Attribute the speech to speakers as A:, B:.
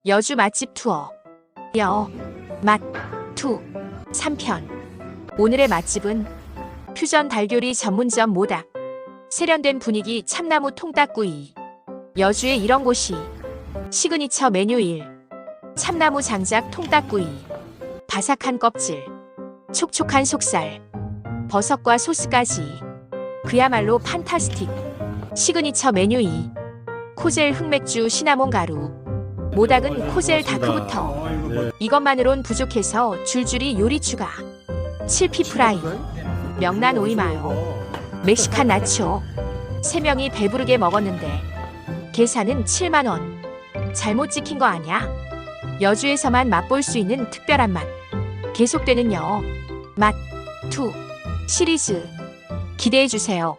A: 여주 맛집 투어 맛 투 3편. 오늘의 맛집은 퓨전 달교리 전문점 모닥. 세련된 분위기 참나무 통닭구이. 여주에 이런 곳이 시그니처 메뉴 1. 참나무 장작 통닭구이. 바삭한 껍질, 촉촉한 속살, 버섯과 소스까지 그야말로 판타스틱. 시그니처 메뉴 2. 코젤 흑맥주 시나몬 가루. 모닥은 코젤 다크부터 이것만으론 부족해서 줄줄이 요리 추가. 7피 프라이, 명란 오이마요, 멕시칸 나초. 3명이 배부르게 먹었는데 계산은 7만원. 잘못 찍힌 거 아냐? 여주에서만 맛볼 수 있는 특별한 맛. 계속되는 맛2 시리즈 기대해주세요.